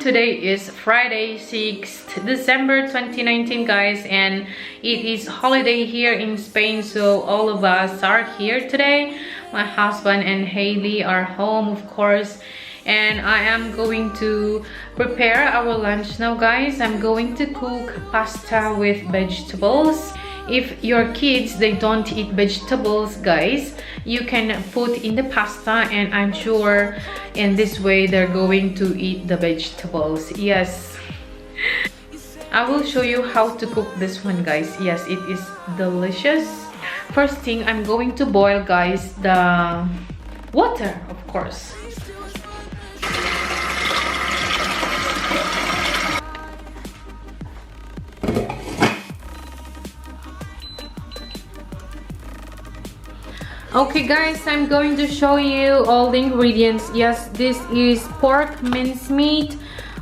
today is Friday, 6th December 2019, guys, and it is holiday here in Spain, so all of us are here today. My husband and Haley are home, of course, and I am going to prepare our lunch now, guys. I'm going to cook pasta with vegetables. If your kids, they don't eat vegetables, guys, you can put in the pasta, and I'm sure in this way they're going to eat the vegetables. Yes, I will show you how to cook this one, guys. Yes, it is delicious. First thing, I'm going to boil, guys, the water, of course. Okay, guys, I'm going to show you all the ingredients. Yes, this is pork mincemeat.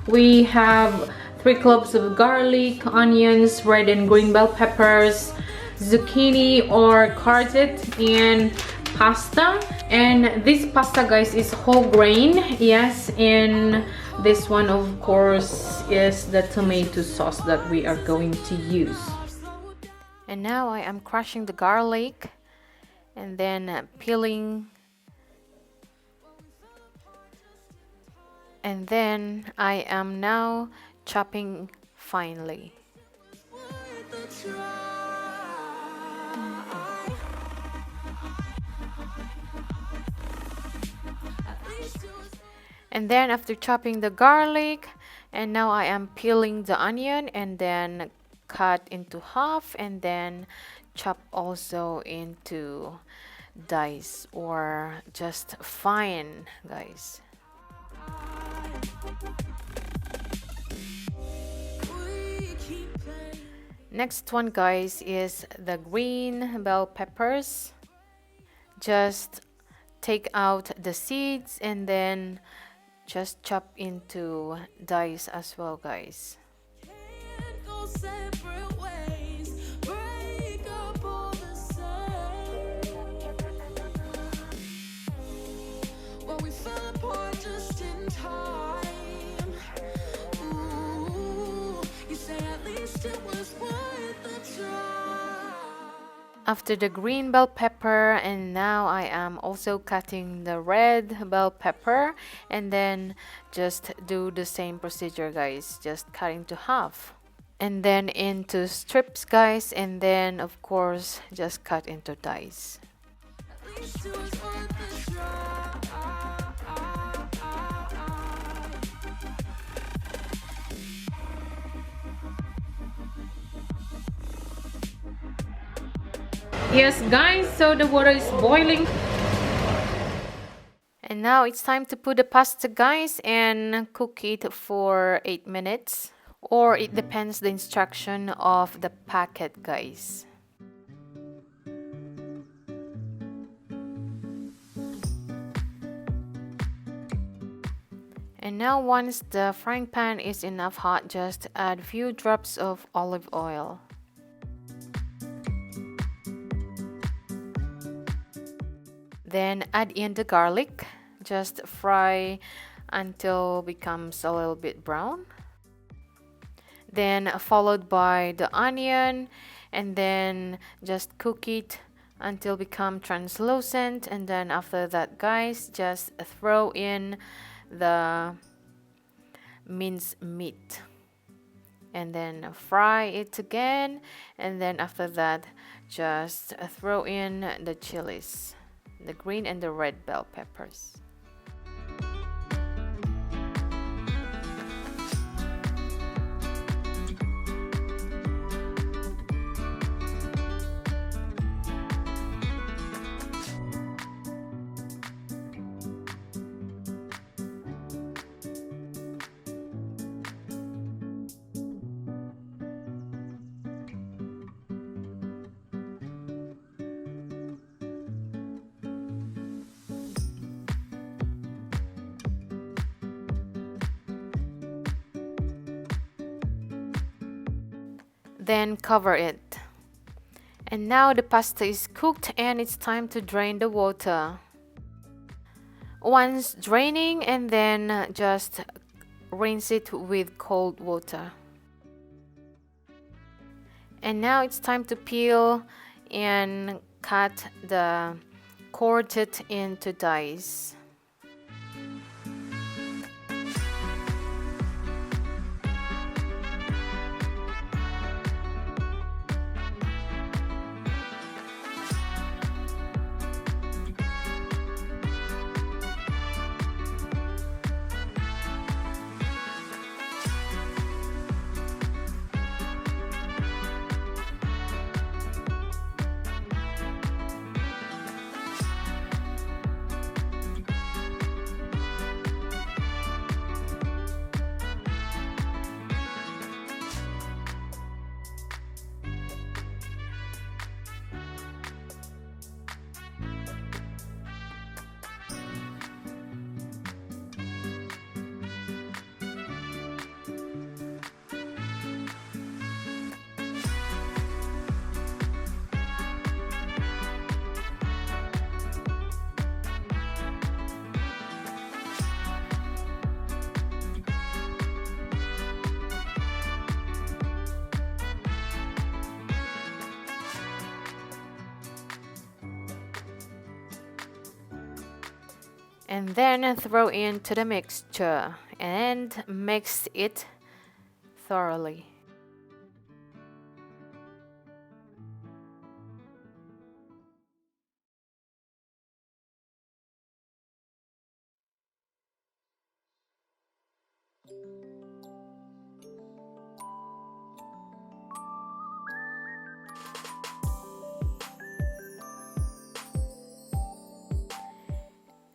We have 3 cloves of garlic, onions, red and green bell peppers, zucchini or courgette, and pasta. And this pasta, guys, is whole grain. Yes, and this one, of course, is the tomato sauce that we are going to use. And now I am crushing the garlic and then peeling, and then I am now chopping finely. And then after chopping the garlic, and now I am peeling the onion and then cut into half, and then chop also into dice or just fine, guys. Next one, guys, is the green bell peppers. Just take out the seeds and then just chop into dice as well, guys. After the green bell pepper, and now I am also cutting the red bell pepper, and then just do the same procedure, guys, just cut into half and then into strips, guys, and then of course just cut into dice. Yes, guys, so the water is boiling. And now it's time to put the pasta, guys, and cook it for 8 minutes. Or it depends the instruction of the packet, guys. And now once the frying pan is enough hot, just add a few drops of olive oil. Then add in the garlic, just fry until it becomes a little bit brown. Then followed by the onion, and then just cook it until it become translucent. And then after that, guys, just throw in the minced meat and then fry it again. And then after that, just throw in the chilies, the green and the red bell peppers. Then cover it. And now the pasta is cooked and it's time to drain the water. Once draining, and then just rinse it with cold water. And now it's time to peel and cut the courgette into dice. And then throw into the mixture and mix it thoroughly.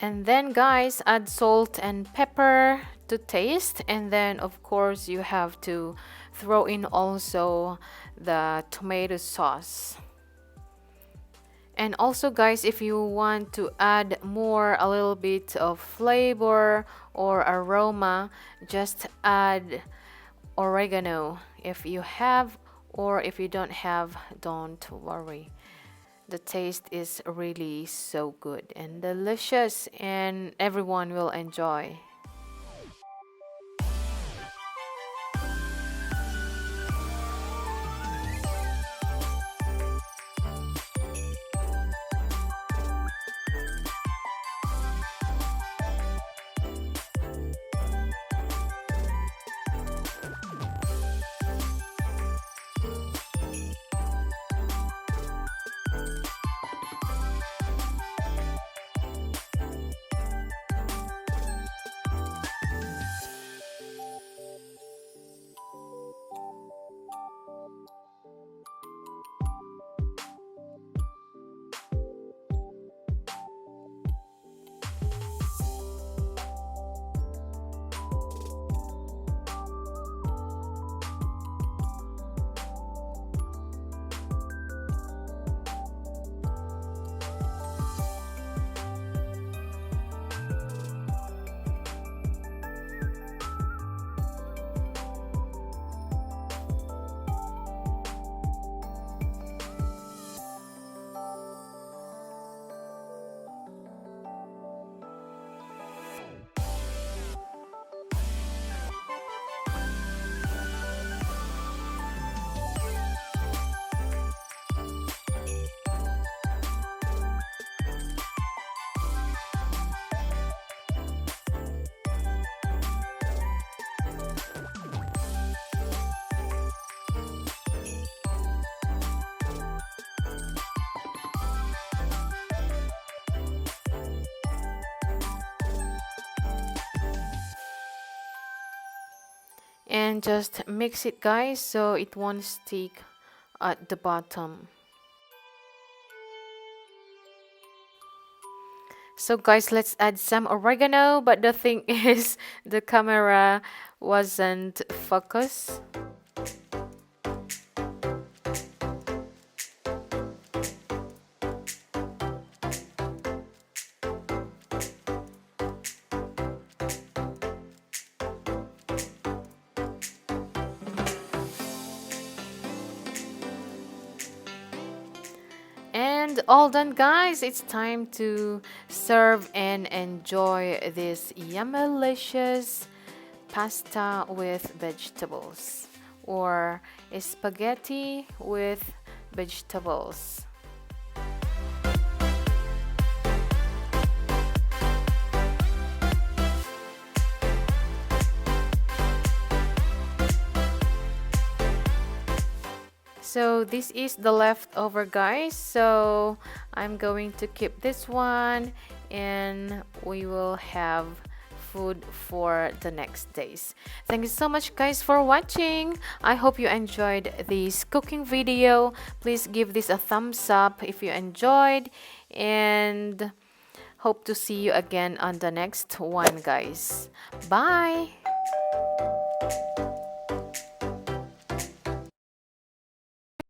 And then guys, add salt and pepper to taste, and then of course you have to throw in also the tomato sauce. And also guys, if you want to add more, a little bit of flavor or aroma, just add oregano if you have, or if you don't have, don't worry. The taste is really so good and delicious, and everyone will enjoy. And just mix it guys so it won't stick at the bottom. So guys, let's add some oregano, but the thing is the camera wasn't focused. And all done guys, it's time to serve and enjoy this yummylicious pasta with vegetables or spaghetti with vegetables. So this is the leftover, guys, so I'm going to keep this one and we will have food for the next days. Thank you so much, guys, for watching. I hope you enjoyed this cooking video. Please give this a thumbs up if you enjoyed, and hope to see you again on the next one, guys. Bye.